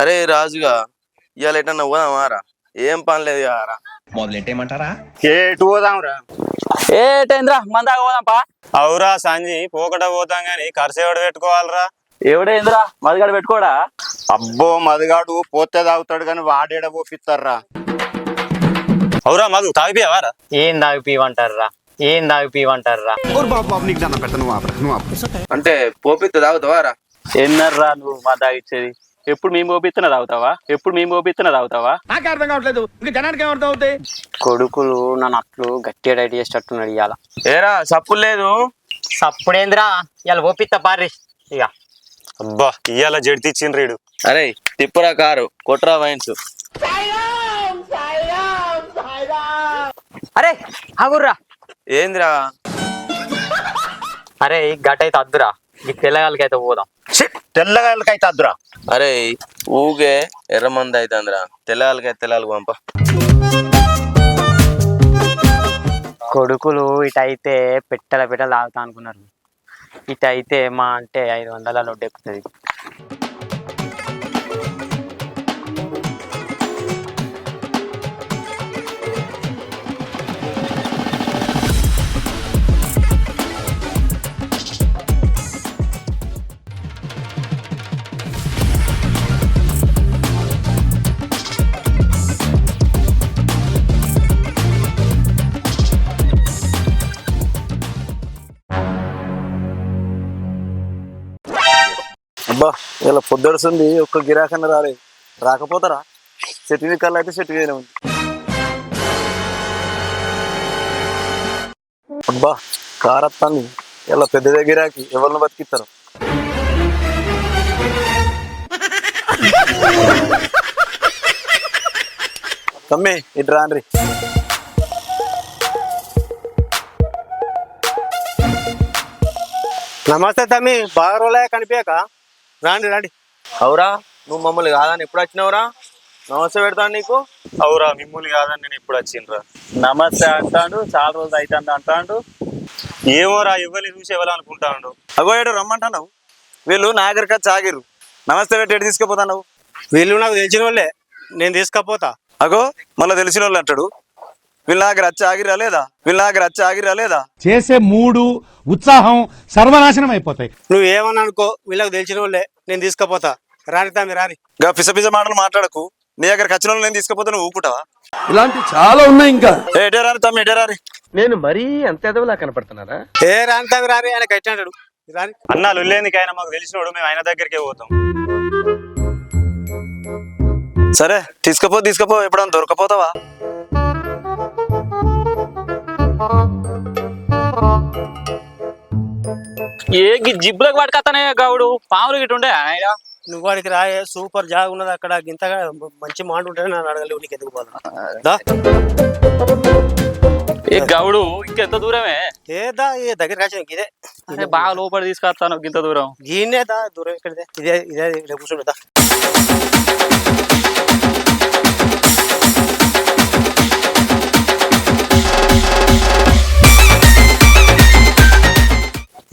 అరే రాజుగా ఇవాళ ఎటన్నా పోదామారా? ఏం పని లేదు కారా. మొదలెట్టేయమంటారా? ఎటు పోదాంరా? ఏటైందిరా మందాక పోదాంపా. అవురా సంజి, పోకట పోతాం గాని ఖర్చు ఎవడు పెట్టుకోవాలరా? ఎవడేందిరా మదిగాడ పెట్టుకోడా? అబ్బో మదిగాడు పోతే తాగుతాడు కానీ వాడేడ పోపిస్తారా? అవురా మధు తాగిపోయావారా? ఏం తాగిపివంటారా? ఏం తాగిపివంటారా? అంటే పోపిత్త తాగుతావారా? ఎన్నర్రా నువ్వు మా తాగిచ్చేది? ఎప్పుడు మేము పోపిస్తున్నా తాగుతావా? ఎప్పుడు మేము పోపిస్తున్నా తాగుతావా? నాకు అర్థం కావట్లేదు. ఇంకా జనానికి ఏమర్థం అవుతాయి? కొడుకులు నన్ను అట్లు గట్టిగా డైట్ చేసేటట్టున్నాడు ఇవాళ. ఏరా సప్పు లేదు? సప్పుడేంద్రా ఇవాళ ఓపిత్త పారి ఇక. అబ్బా ఇయ్యాల జడితిచ్చిండ్రు రీడు. అరే తిప్పురా కారు, కొట్రా వైన్స్. అరే ఆగుర్రా. ఏందిరా? అరే గట్టయితే అద్దురా, ఈ తెల్లగాలకైతే పోదాం. తెల్లగాయలకైతే అద్దురా. అరే ఊగే ఎర్రమంది అవుతుందిరా. తెల్లగాలకైతే తెల్లగాలకు పంప. కొడుకులు ఇటైతే పెట్టల తాగుతా అనుకున్నారు. ఇటైతే మా అంటే 500 లొడ్డు ఎక్కుతుంది. అబ్బా ఇలా పొద్దుడుస్తుంది, ఒక్క గిరాకన్న రాలే. రాకపోతారా? చెట్టు కళ్ళు అయితే చెట్టు వేరే ఉంది. అబ్బా కారత్తాన్ని ఇలా పెద్ద గిరాకి ఎవరిని బతికిస్తారు? తమ్మి ఇటు రాండ్రి. నమస్తే తమ్మి, బాగా రోజులే కనిపించక. రాండి రండి. అవురా నువ్వు మమ్మల్ని కాదని ఎప్పుడు వచ్చినావురా? నమస్తే పెడతాను నీకు. అవురా మిమ్మల్ని కాదని నేను ఇప్పుడు వచ్చిండ్రా. నమస్తే అంటాడు, చాలా రోజులు అవుతుంది అంటాడు. ఏమోరా ఎవరిని చూసి ఎవరు అనుకుంటాడు. అగో ఏడు రమ్మంటున్నావు. వీళ్ళు నా దగ్గరికి వచ్చి ఆగిర్రు. నమస్తే పెట్టి ఎటు తీసుకుపోతావు? వీళ్ళు నాకు తెలిసిన వాళ్ళే, నేను తీసుకపోతా. అగో మళ్ళీ తెలిసిన వాళ్ళు అంటాడు. వీళ్ళ దగ్గర వచ్చి ఆగిరా లేదా? వీళ్ళ దగ్గర వచ్చి ఆగిరా లేదా? చేసే మూడు ఉత్సాహం సర్వనాశనం అయిపోతాయి. నువ్వు ఏమన్నా అనుకో, వీళ్ళకి తెలిసిన వాళ్ళే, నేను తీసుకపోతా. రాని తమ్మి రాని. గా పిస మాటలు మాట్లాడకు. నీ దగ్గరకు వచ్చిన వాళ్ళు నేను తీసుకుపోతే నువ్వు ఊపుకుంటావా? ఇలాంటి చాలా ఉన్నాయి ఇంకా. ఎటే రాని తమ్మి, ఎటే రాని. నేను మరీ అంత ఎదవలా కనపడుతున్నారా? ఏ రాని తమ్మి రాని, ఆయన కట్టి అంటాడు. రాని. అన్నా లొల్లేందుకు, ఆయన మాకు తెలిసినోడు, మేము ఆయన దగ్గరికే పోతాం. సరే తీసుకపో ఎప్పుడన్నా దొరకపోతావా? ఏ జిబ్బులకు పట్టుకత్తనే గౌడు, పాములు గిట్ట ఉండే ఆయన. నువ్వు వాడికి రాయే, సూపర్ జాగ్ ఉన్నది అక్కడ. ఇంతగా మంచి మాట ఉంటే నన్ను అడగలేవు, నీకు ఎందుకు పోదా? ఏ గౌడు ఇంకెంత దూరమే? ఏదా ఏ దగ్గర కాచిన ఇదే బాగా లోపల తీసుకొస్తాను. ఇంత దూరం గీనేదా దూరం ఎక్కడిదే? ఇదే ఇదే కూర్చుంటుందా?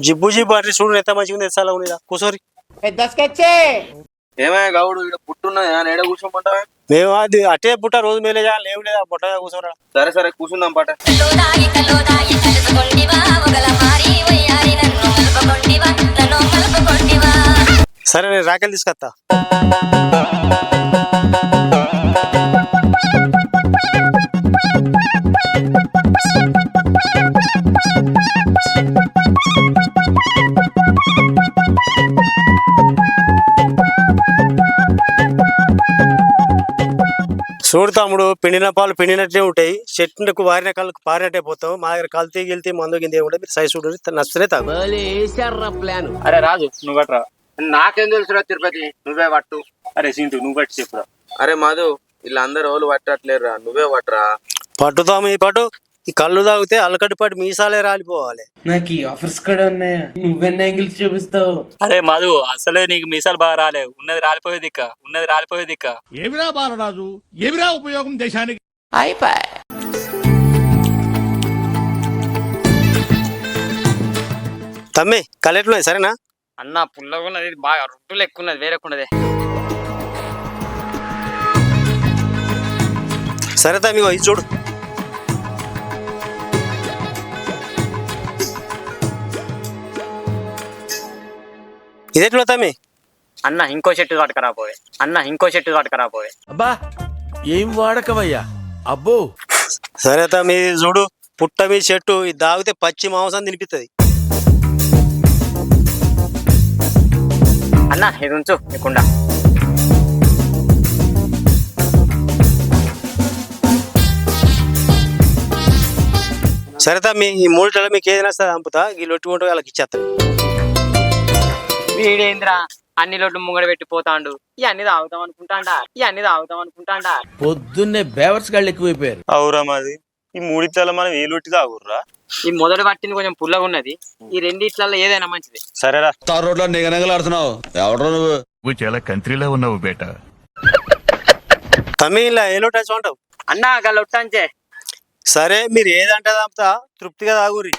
జిబ్బు అంటే చూడు ఎంత మంచిగా ఉంది. ఎసాలా ఉన్నదా? కూసోరి. ఏమే గౌడు ఇక్కడ పుట్టున్నది, ఏడ కూర్చోమంటావా? మేము అది అటే పుట్ట రోజు మేలే లేవు లేదా పుట్ట కూర్చోరా. సరే కూర్చుందాం పాట. సరే నేను రాకెల్ తీసుకొస్తా. చూడు తమ్ముడు, పిండిన పాలు పిండినట్టే ఉంటాయి. చెట్టుకు వారిన కాళ్ళకు పారినట్టే పోతాం. మా దగ్గర కల్తీ గిల్తీ మందు గింది ఏముంటే మీరు సైజ్ చూడండి, నచ్చితే తాగు. అరే రాజు నువ్వు పట్టరా. నాకేం తెలుసురా తిరుపతి, నువ్వే పట్టు. అరే సింటూ నువ్వు పట్టి చెప్పురా. అరే మధు వీళ్ళందరూ వాళ్ళు పట్టట్లేరురా, నువ్వే పట్టరా. పట్టుతాము ఈ పాటు. ఈ కళ్ళు తాగితే అలకటిపాటి మీసాలే రాలిపోవాలి. నాకు ఈ ఆఫర్స్ కూడా ఉన్నాయా? నువ్వెన్న యాంగిల్స్ చూపిస్తావు? అరే మధు అసలే నీకు మీసాలు బాగా రాలేవు. ఉన్నది రాలిపోయేది ఇక్క. ఏమిరా బాలరాజు, ఏమిరా ఉపయోగం దేశానికి? తమ్మి కళ్ళు ఎట్లున్నాయి? సరేనా అన్న పుల్లగా ఉన్నది, బాగా రొట్టులు ఎక్కువ ఉన్నది, వేరేకున్నదే. సరే తమ్మి ఇది చూడు. ఇదేట్లో తమ్మి? అన్న ఇంకో చెట్టు పట్టుకరాపోవే, అన్న ఇంకో చెట్టు పట్టుకరాపోవే. అబ్బా ఏం వాడకవయ్యా అబ్బో. సరే తమ్మి ఇది చూడు, పుట్ట మీ చెట్టు, ఇది తాగితే పచ్చి మాంసం తినిపిస్తుంది. అన్న ఇది ఉంచు కుండా. సరే తమ్మి ఈ మూడిట్లో మీకు ఏదైనా సరే పంపుతా, ఈ లొట్టుకుంటూ వాళ్ళకి ఇచ్చేస్తాను. వీడేంద్రా అన్ని లోట్లు ముంగడ పెట్టిపోతాండు, ఇవన్నీ తాగుతాం అనుకుంటాండా. పొద్దున్నే బేవర్స్ గాళ్ళు ఎక్కువైపోయారు. అవురా మాది ఈ మూడిట్ల మనం ఏ లొట్టి తాగుర్రా? ఈ మొదటి పట్టింది కొంచెం పుల్లగా ఉన్నది, ఈ రెండిట్లలో ఏదైనా మంచిది. సరేరా. తార్ రోడ్లో నిగనగలాడుతున్నావు ఎవడో నువ్వు. నువ్వు చాలా కంట్రీలో ఉన్నావు బేట. తమ్మి ఇలా ఏ లోటు వచ్చి అంటావు? అన్న గల్లొట్టంచే. సరే మీరు ఏదంటే పంపుతా, తృప్తిగా తాగురి.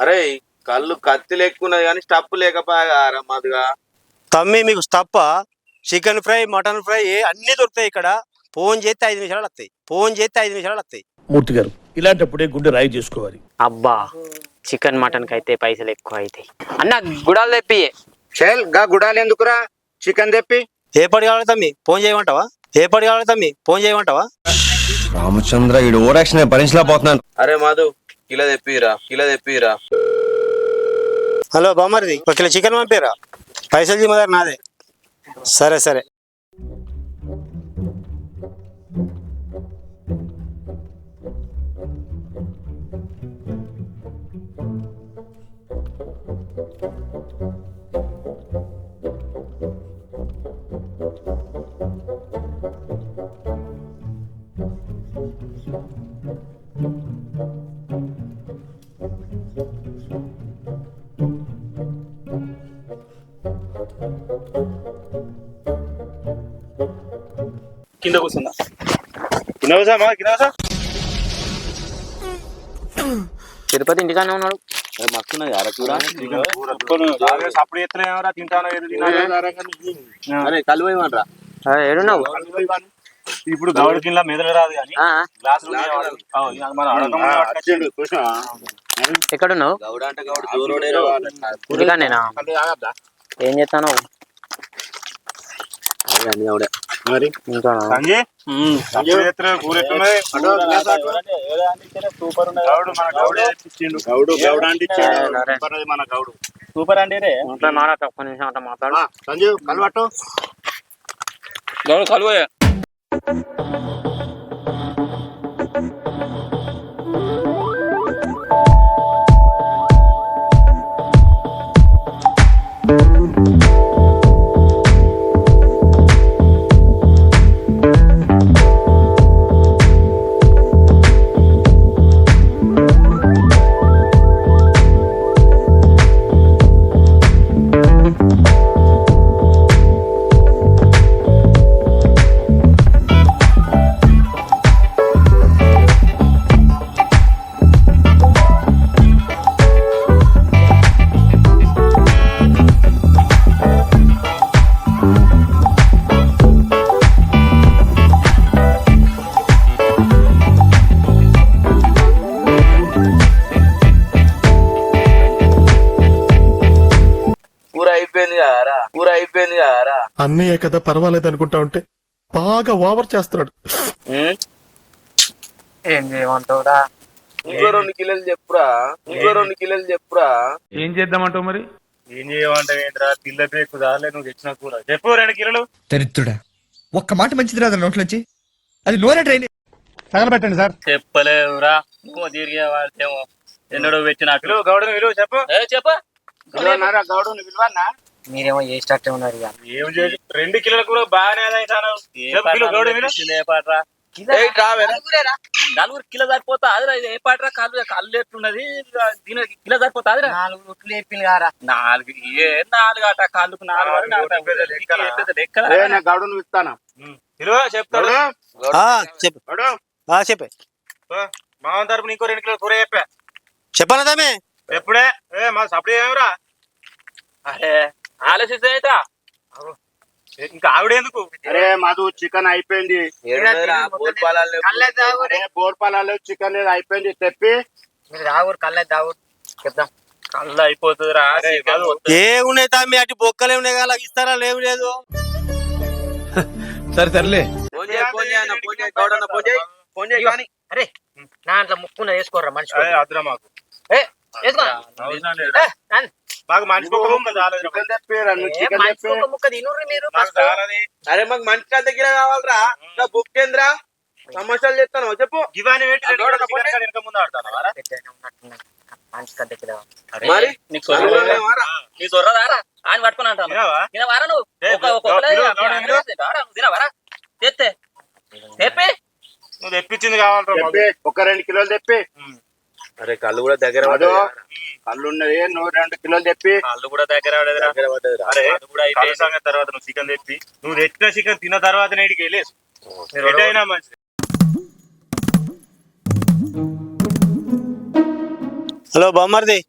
అరే కళ్ళు కత్తి లెక్కున్నది కానీ స్టప్ లేకపోయా మాదిగా. తమ్మి మీకు తప్ప చికెన్ ఫ్రై, మటన్ ఫ్రై అన్ని దొరుకుతాయి ఇక్కడ. ఫోన్ చేస్తే 5 నిమిషాలు వస్తాయి. మూర్తి గారు ఇలాంటప్పుడే గుండె రాయి చేసుకోవాలి. అబ్బా చికెన్ మటన్ కి అయితే పైసలు ఎక్కువ అవుతాయి. అన్న గుడాలు తెప్పి. షేల్ గా గుడాలు ఎందుకురా? చికెన్ తెప్పి. ఏ పడి కావాలి తమ్మి ఫోన్ చేయమంటావా? రామచంద్ర ఈ ఓవరాక్షన్ భరించలేకపోతున్నాను. అరే మాధు కిలో తెప్పిరా. హలో బామ్మరిది, 1 కిలో చికెన్ పంపిరా. పైసలు జిమ్మదారు నాదే. సరే కింద కూర్చుందా? తిరుపతి ఇంటికానే ఉన్నాడు. మస్తున్నది అరకూర. అప్పుడు ఎత్తలేమరా తింటానో అరే కళ్ళు పోయమంటారా? ఏడున్నావు? ఇప్పుడు గౌడ కింద మెదలు రాదు కానీ ఎక్కడున్నావు? గౌడ అంటే గౌడ దూరోడే. ఇంటికానేనా? ఏం చేస్తాను? గౌడే మరి ఇంకా సూపర్ అండి రే. మాట్లాడతా ఒక్క నిమిషం అట్లా మాట్లాడు. సంజీవ్ కలవట్టు కలువయ్యా. అయిపోయింది కదరా. అన్నయ్య కదా పర్వాలేదు అనుకుంటా ఉంటే బాగా ఓవర్ చేస్తున్నాడు. ఏం చేయమంటావురా? ఇంకో 2 కిలోలు చెప్పురా. ఏం చేద్దామంటావు మరి? ఏం చేయమంటే ఏంట్రా? పిల్ల పేకు దాలే నువ్వు తెచ్చిన కూర చెప్పు. 2 కిలోలు. దరిద్రుడా ఒక్క మాట మంచిది రాదు నోట్లోంచి, అది నోరే ట్రైన్ తగలబెట్టండి సార్. చెప్పలేవురా, నువ్వు తిరిగే వాడితేమో ఎన్నడో పెట్టిన గౌడను విలువ చెప్పు. గౌడుని విలువన్నా? మీరేమో చేసేటట్టే ఉన్నారు ఇక. ఏం చేసి 2 కిలోల కూర బాగానే అవుతాను. గౌడ విలువ 4 కిలో సరిపోతా అదిరా. ఇది ఏ పాటరా? కళ్ళు ఎట్లున్నది దీనికి కిలో సరిపోతా అదిరా. 4 రొట్లు వేపింది కారా? 4 అట కళ్ళుకు 4 గౌడను ఇస్తాను చెప్తాడు. చెప్పే మామూలు తరపు ఇంకో 2 కిలో కూర చెప్పా. చెప్పనదామే ఎప్పుడే మా సప్పుడు ఏమరా అరే ఆలోచిస్తే అవుతా ఇంకా ఆవిడేందుకు అరే మాది చికెన్ అయిపోయింది బోర్పాలలో చికెన్ లేదు అయిపోయింది తెప్పి కళ్ళు అయిపోతుందిరా ఏమున్నాయి తామి అటు బొక్కలే ఉన్నాయి కదా ఇస్తారా లేవు లేదు సరే సర్లే అరే దాంట్లో ముక్కున వేసుకోర్రా మనిషి అద్రా మాకు వేసుకో మాకు మనిషి ముక్క తినుర్రి మీరు అరే మాకు మంచి దగ్గర కావాలరా బుక్ కేంద్రా సమస్యలు చెప్తాను చెప్పు ఇవన్నీ ముందు ఆడతాను మంచి దగ్గర మరి నీకు నీ సొర్రదారా ఆయన పట్టుకుని అంటాను తినవారా నువ్వు తినవారా తెస్తే తెప్పి నువ్వు తెప్పించింది కావాలరా ఒక 2 కిలోలు తెప్పి అరే కళ్ళు కూడా దగ్గర కళ్ళు ఉన్నది నువ్వు 2 కిలోలు తెప్పి వాళ్ళు కూడా దగ్గర అరే సంగతి తర్వాత నువ్వు చికెన్ తెప్పి నువ్వు తెచ్చిన చికెన్ తిన్న తర్వాత నేటికి వెళ్ళేసి అయినా మంచిది. హలో బామ్మర్ది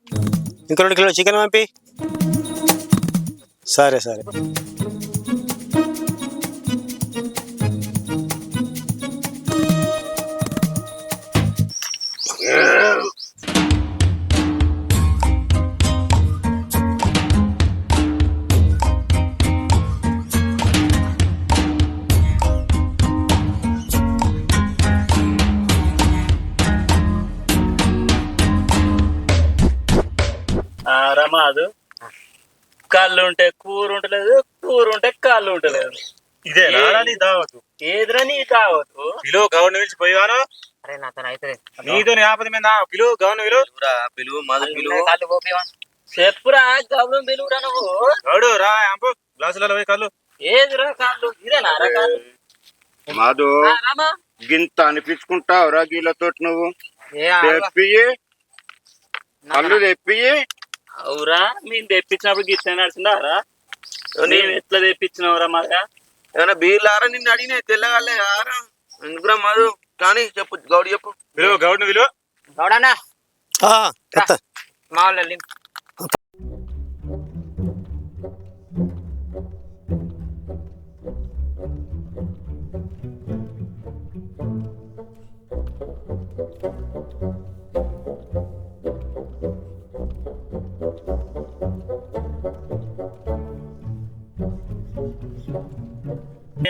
ఇంకో 2 కిలోలు చికెన్ పంపి సరే సరే రమాదు కళ్ళు ఉంటే కూర ఉంటలేదు కూర ఉంటే కళ్ళు ఉంటలేదు ఇదే నీ దావతు ఏదిరా నీ తావద్దు పిలువ గవర్న పిలిచి పోయివాను అరే నాతో అయితే నీతో ఆపద మీద పిలువ గవర్న పిలువు మధు పిలువు చెప్పురా గౌరవం పిలువురా నువ్వు గౌడు రా అంపు గ్లాసులలో పోయి కళ్ళు ఏదిరా కాళ్ళు ఇదేనా రా కాళ్ళు మాధు రామా గింత అనిపించుకుంటావు రా గీలతో నువ్వు తెప్పి కళ్ళు తెప్పి అవురా మేము తెప్పించినప్పుడు గిట్ల నడిచిందారా నేను ఎట్లా తెప్పించినవరా మాగా ఏమైనా బీర్లారా నిన్ను అడిగినా తెల్లగాలే ఆరా ఎందుకురా మధు కానీ చెప్పు గౌడు చెప్పు విలువ గౌడ్ని విలువ గౌడన్నా మా వాళ్ళు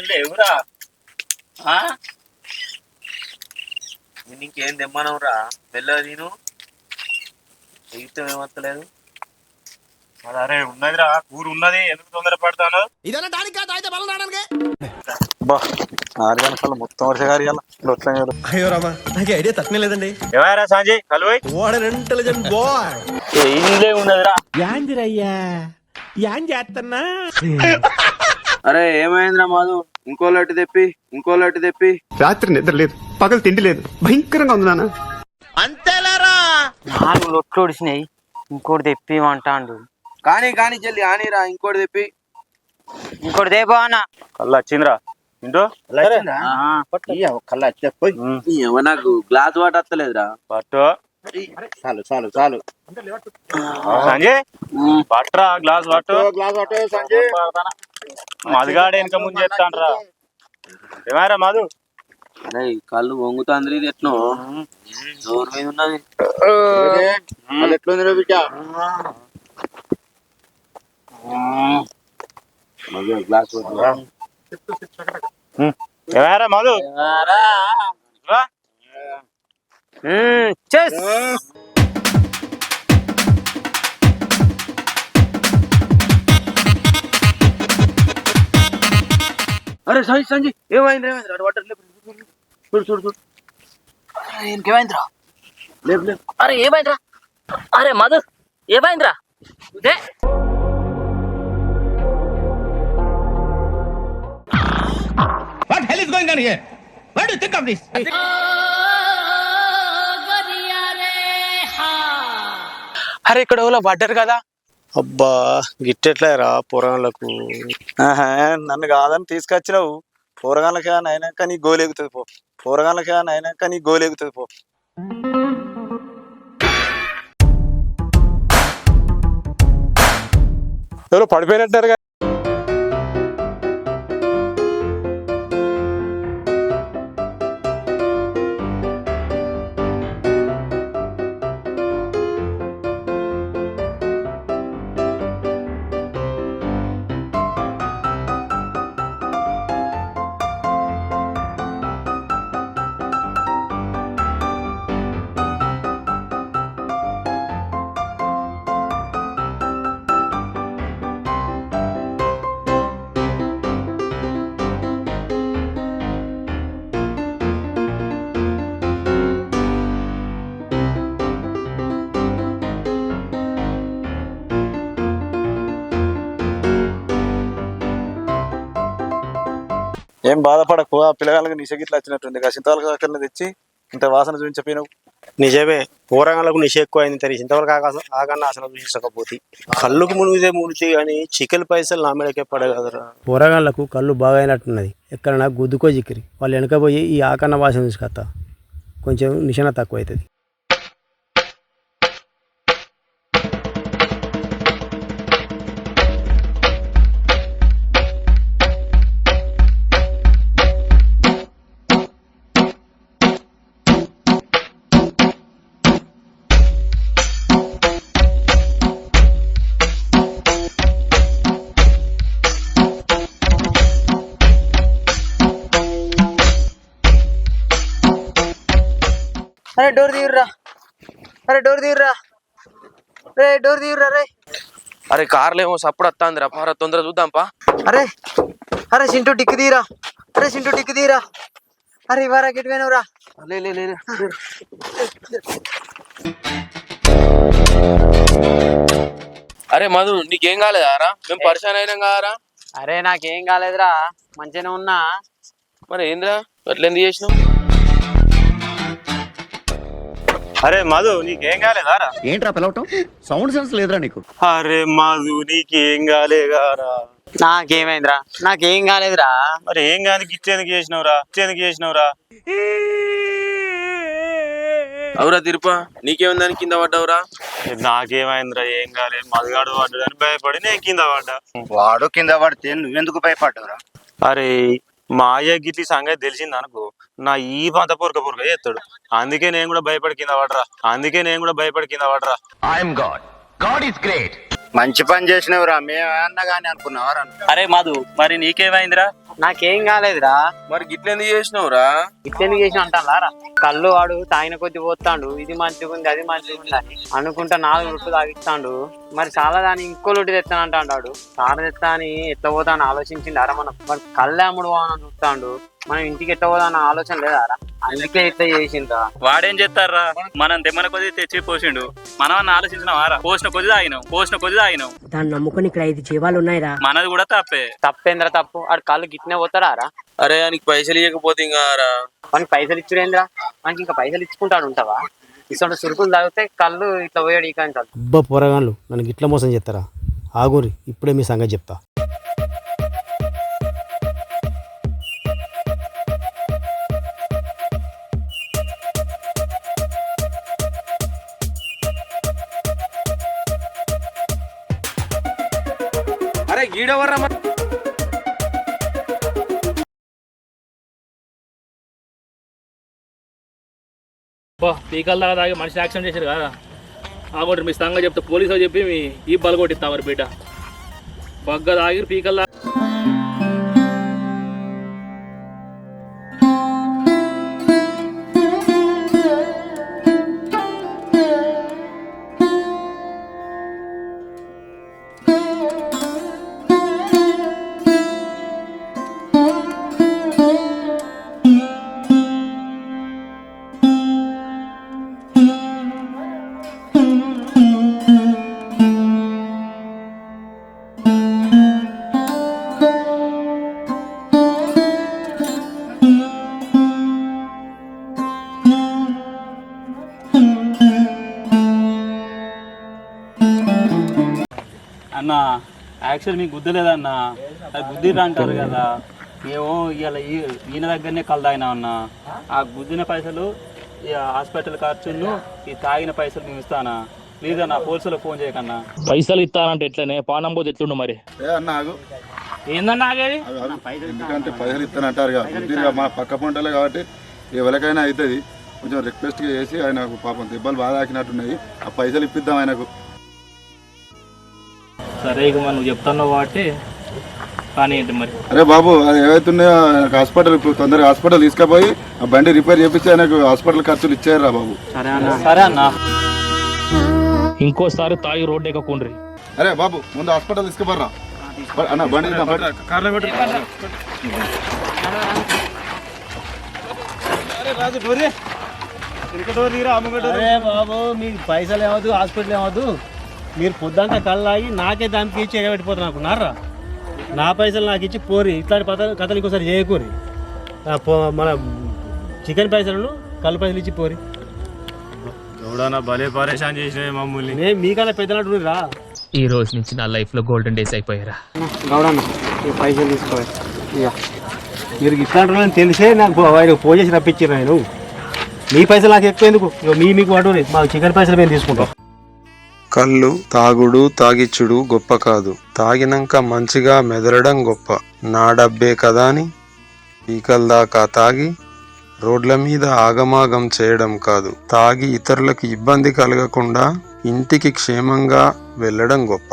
లేవురా ఇంకేం తెమ్మనవురా మెల్లగా తిను జీవితం ఏమత్తలేదు అరే ఉన్నదిరా కూర ఉన్నది ఎందుకు తొందర పడతాను మొత్తం అయ్యో రామా నాకు ఐడియా తక్కువ లేదండి ఎవరా సంజయ్ కలు వాట్ అన్ ఇంటెలిజెంట్ బాయ్ ఇంట్లో ఉన్నదిరా యాందిరయ్యా యాం చేస్తున్నా అరే ఏమైందిరా మాధు ఇంకో లడ్డు తెప్పి రాత్రి నిద్ర లేదు పగలు తిండి లేదు భయంకరంగా ఉంది నాన్న. నాలుగు లొట్లు ఒడిసినాయి ఇంకోటి తెప్పి అంటాండు కానీ చెల్లి ఆనిరా ఇంకోటి తెప్పి ఇంకోటి దేపో అన్న కళ్ళు వచ్చిందిరా ఇంటో కళ్ళ చెప్పి నాకు గ్లాస్ వాటర్ వస్తలేదురా పట్టు చాలు సంజయ్ పట్రా గ్లాస్ పట్టు సంజయ్ మధుగాడు వెనక ముందు చెప్తాను రా ఏమారా మధు అరే కళ్ళు వంగుతాంది ఇది ఎట్నో జోరు మీద ఉన్నది ఎట్లుంది బిడ్డ గ్లాస్ ఏమారా మధు రా. చెస్ అరే సంజయ్ ఏమైంది వాటర్ చూడు ఇంకేమైందిరా లేవు అరే ఏమైందిరా అరే మధు ఏమైందిరా ఇదే what hell is going on here what do you think of this అరే ఇక్కడ ఎవరో పడ్డారు కదా అబ్బా గిట్టెట్లే రా పురాణాలకు నన్ను కాదని తీసుకొచ్చినావు పోరగాళ్ళకి అయినాక నీ గోలెగుతుంది పో పోరగాళ్ళకి అయినాక నీ గోలెగుతుంది పో ఎవరో పడిపోయినట్టుగా. ఏం బాధపడకు, ఆ పిల్లగాళ్ళకి నిషగిట్లు వచ్చినట్టుంది. చింతవరకు అక్కడ తెచ్చి ఇంత వాసన చూపించపోయినావు. నిజమే, పోరగాళ్ళకు నిష ఎక్కువ అయింది తెలిసి ఇంతవరకు ఆగన్నా అసలు చూసకపోతే కళ్ళుకు మునిగితే కానీ చికెన్ పైసలు నా మీదకే పడగలరా. పోరగాళ్ళకు కళ్ళు బాగా అయినట్టున్నది, ఎక్కడన్నా గుద్దుకో చిక్కిరి వాళ్ళు వెనకపోయి ఈ ఆకన్న వాసన చూసుకొస్తా, కొంచెం నిశన తక్కువ అవుతుంది. అరే డోర్ తీయర్రా, అరే డోర్ తీయర్రా, రే డోర్ తీయర్రా రే. అరే కార్లో ఏమో సప్పుడు వస్తాందిరా, పార తొందర చూద్దాంపా. అరే అరే సింటూ టిక్కు తీరా, అరే సింటూ టిక్కు తీరా. అరే ఇవారా గిట్వేనవురా. అరే మధు నీకేం కాలేదారా? మేము పరిశాన్ అయినాం కారా. అరే నాకేం కాలేదురా, మంచిగానే ఉన్నా. మరి ఏంద్రా అట్లా ఎందుకు చేసినావు? అరే మధు నీకేం కాలేదారా? ఏంట్రా పిలవటం? సౌండ్ సెన్స్ లేదురా నీకు? అరే మధు నీకేం కాలేగారా? నాకేమైందిరా? నాకేం కాలేదురా. మరి ఏం కాదు గిచ్చేందుకు చేసినవురా? అవురా తిరుపా, నీకేమైంది దాని కింద పడ్డావురా? నాకేమైందిరా? ఏం కాలేదు, మధుగాడు పడ్డాడని భయపడి నేను కింద పడ్డా. వాడు కింద పడితే నువ్వెందుకు భయపడ్డావురా? అరే మా అయ్య గిట్లి సంగతి తెలిసింది అనుకో, నా ఈ పంత పొరక చేస్తాడు. అందుకే నేను కూడా భయపడి కింద పడరా. I'm God, God is great. మంచి పని చేసినవురా, మేమన్నా గానీ అనుకున్నావారా? అరే మధు, మరి నీకేమైందిరా? నాకేం కాలేదురా. మరి గిట్లెందుకు చేసినావురా? ఇట్లెందుకు చేసిన అంటారా? కళ్ళు వాడు తాగిన కొద్ది పోతాడు, ఇది మంచిగుంది అది మంచిగుంది అని అనుకుంటా 4 రొట్లు తాగిస్తాడు. మరి చాలా దాన్ని ఇంకో లొట్టి తెస్తానంటాడు. సార తెస్తా అని ఎట్లా పోతాను ఆలోచించిండు అరా. మనం మరి కళ్ళు అమ్ముడు పోవాలని చూస్తాడు, మనం ఇంటికి ఎట్లా పోదాన్న ఆలోచన లేదారా? అందుకే ఇట్లా చేసిందా. వాడేం చేస్తారా, మనం తెమ్మన కొద్ది తెచ్చి పోసిండు, మనం ఆలోచించిన వారా? పోసిన కొద్ది తాగినాం. దాన్ని నమ్ముకొని ఇక్కడ 5 జీవాలు ఉన్నాయిరా. మనది కూడా తప్పేంద్రా తప్పు? ఆడు కళ్ళు గిట్నే పోతాడా? అరే నీకు పైసలు ఇవ్వకపోతే ఇంకా మనకి పైసలు ఇచ్చుడేంద్రా? మనకి ఇంకా పైసలు ఇచ్చుకుంటాడు ఉంటావా? ఇటువంటి సురుకులు తాగితే కళ్ళు ఇట్లా పోయాడు ఇక అంటారు. అబ్బా పోరగాళ్ళు నన్ను గిట్ల మోసం చేస్తారా? ఆగురి, ఇప్పుడే మీ సంగతి చెప్తా. అరే గీడవర్రా. పీకల దాకా తాగి మనిషి యాక్సిడెంట్ చేశారు కదా, ఆగోటి మీ సంగతి చెప్తే పోలీసు చెప్పి మీ ఈ బలగొట్టిస్తావారు బిడ్డ. బగ్గ తాగి పీకల అన్న యాక్చువల్ మీకు గుద్దలేదన్న, అది గుద్దిరా అంటారు కదా. మేము ఇవాళ ఈయన దగ్గరనే కలదాయినా అన్న. ఆ గుద్దిన పైసలు ఈ హాస్పిటల్ ఖర్చును ఈ తాగిన పైసలు మేము ఇస్తానా. ప్లీజ్ అన్న పోలీసులకు ఫోన్ చేయకన్నా. పైసలు ఇస్తానంటే ఎట్లనే పానం పోతే ఎట్లుండు మరి ఏందన్నా ఆగేది ఎందుకంటే పైసలు ఇస్తానంటారు మా పక్క పంటలే కాబట్టి ఎవరికైనా అవుతుంది. కొంచెం రిక్వెస్ట్గా చేసి ఆయనకు పాపం దెబ్బలు బాగా తాకినట్టున్నాయి, ఆ పైసలు ఇప్పిద్దాం ఆయనకు. సరే ఇక మరి నువ్వు చెప్తున్నావు కాబట్టి కానీ ఏంటి మరి. అరే బాబు అది ఏవైతున్నాయో ఆయనకు హాస్పిటల్ తొందరగా హాస్పిటల్ తీసుకుపోయి ఆ బండి రిపేర్ చేపించి ఆయనకు హాస్పిటల్ ఖర్చులు ఇచ్చారా బాబు. సరే అన్న. ఇంకోసారి తాగి రోడ్డు ఎక్కకుండ్రి. అరే బాబు ముందు హాస్పిటల్ తీసుకుపోరా అన్న, బండి అరే బాబు మీకు పైసలు ఏమవుతుంది, హాస్పిటల్ ఏమవుతుంది, మీరు పొద్దంతా కళ్ళాగి నాకే దానికి ఇచ్చి ఎగబెట్టిపోతాను అనుకున్నారా. నా పైసలు నాకు ఇచ్చి పోరి, ఇట్లాంటి కథలు ఇంకోసారి చేయకూరి. మన చికెన్ పైసలను కళ్ళు పైసలు ఇచ్చి పోరి. ఎవడన్నా భలే పరేషాన్ చేసినవి మమ్మల్ని. నేను మీకన్నా పెద్దనట్టు రా. ఈ రోజు నుంచి నా లైఫ్ లో గోల్డెన్ డేస్ అయిపోయారా. గౌడన్న ఈ పైసలు తీసుకోవాలి. ఇక మీరు ఇట్లాంటి తెలిసే నాకు ఆయన ఫోన్ చేసి రప్పించారు. నేను మీ పైసలు నాకు ఎక్కువ ఎందుకు, మీకు వాడు మాకు చికెన్ పైసలు మేము తీసుకుంటాం. కళ్ళు తాగుడు తాగిచ్చుడు గొప్ప కాదు, తాగినాక మంచిగా మెదలడం గొప్ప. నా డబ్బే కదా అని పీకల దాకా తాగి రోడ్ల మీద ఆగమాగం చేయడం కాదు, తాగి ఇతరులకు ఇబ్బంది కలగకుండా ఇంటికి క్షేమంగా వెళ్ళడం గొప్ప.